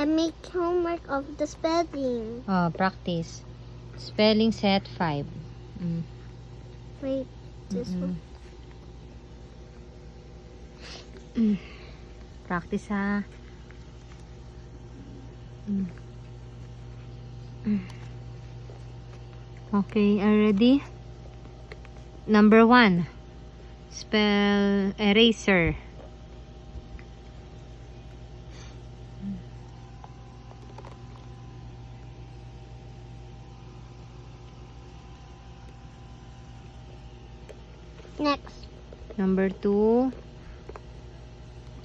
I make homework of the spelling. Oh, practice. Spelling set 5. Wait, this one. Practice ha. Okay, are you ready? Number 1. Spell eraser. Next. Number 2.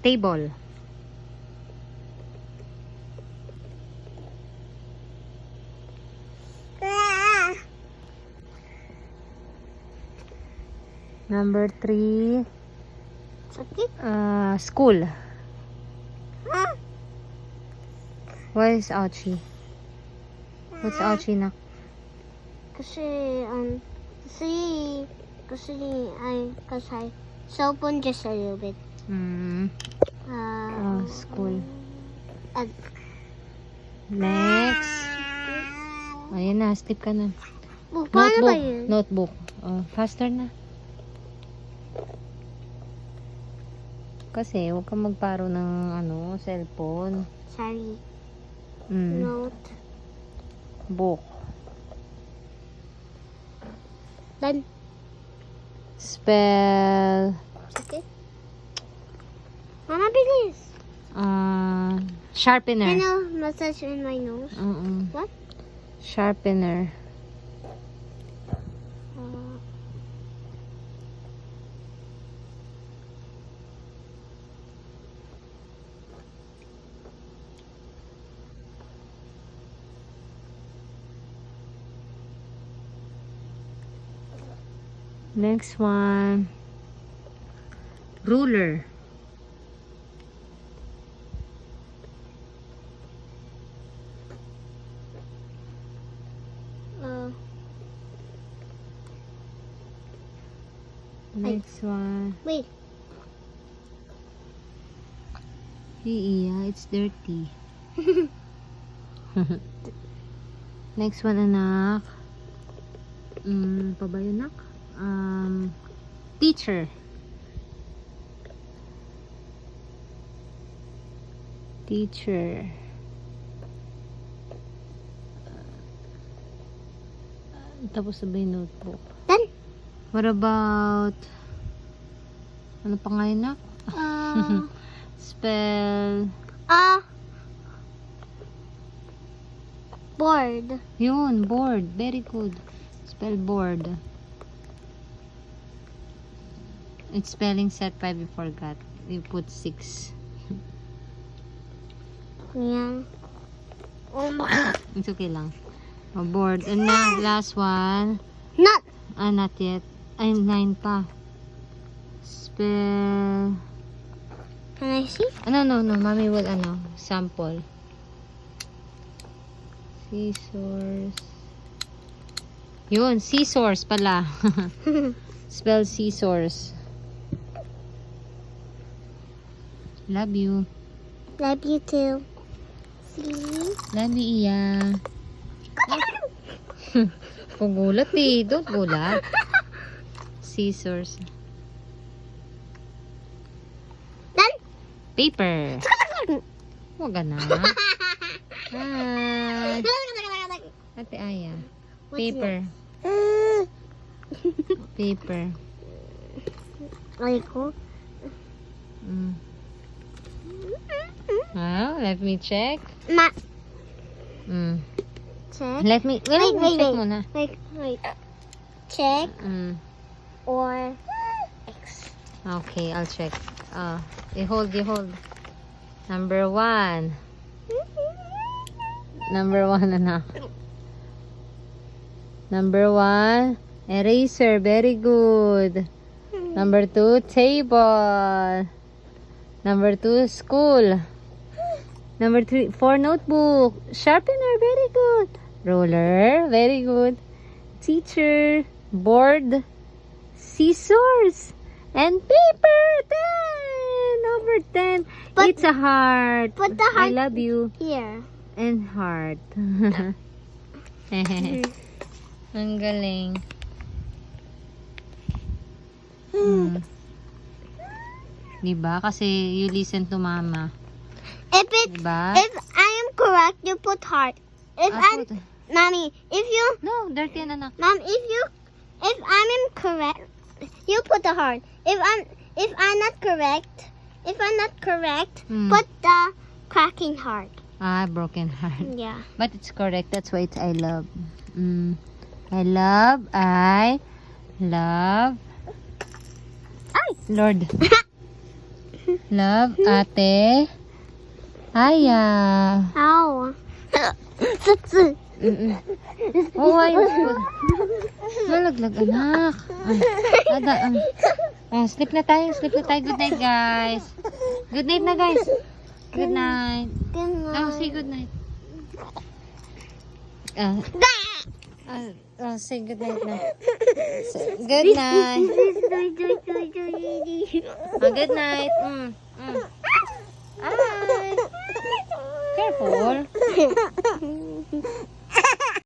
Table. Number 3. Okay. School. Why is ouchie? What's ouchie na? Kasi I cellphone just a little bit. School. And Next. Ayun na, sleep ka na. paano ba yun? Notebook. Faster na. Kasi, huwag kang magparo ng cellphone. Sorry. Note. Book. Done. Spell. Okay. Mama, bilis. Sharpener. Massage in my nose. What? Sharpener. Next one. Ruler. Next one. Wait. Yeah, it's dirty. Next one, anak. Pa ba yun, anak? Teacher. Teacher. Tapos na ba yung notebook? Done. What about... Ano pa nga yun, anak? Spell... Board. Yun, board. Very good. Spell board. It's spelling set 5, you forgot. You put 6. Yeah. Oh my. It's okay lang. Board. And now, last one. Not. Not yet. Ay, 9 pa. Spell... Can I see? No. Mommy will, sample. Scissors. Yun, scissors pala. Spell scissors. Love you. Love you too. See? Love you, Iya. Pugulat eh. Don't gulat. Scissors. Done. Paper. Huwag ka na. Ate Aya. Paper. Paper. Like ko? Let me check. Check. Let me check muna. Wait. Check or X. Okay, I'll check. You hold. Number 1. Number 1, anak. Number 1, eraser. Very good. Number 2, table. Number 2, school. Number 4, notebook. Sharpener. Very good. Ruler. Very good. Teacher. Board. Scissors. And paper. 10. number 10. But- It's a heart. Put the I heart love you. here. And heart. Ang galing. Diba? Kasi you listen to mama. Diba? If I am correct, you put heart. If I'm, put- mommy, if you, No, dirty yan, anak. mom, if I'm incorrect, you put the heart. If I'm not correct, put the cracking heart. Broken heart. Yeah. But it's correct. That's why it's I love. I love. Ay. Lord. Love, ate. Aya. Ow. Oh, ayos po. Malaglag, anak. Sleep na tayo. Good night, guys. Good night na, guys. Good night. Good night. Say good night. Say good night na. Good night. Good night. Ay. Careful.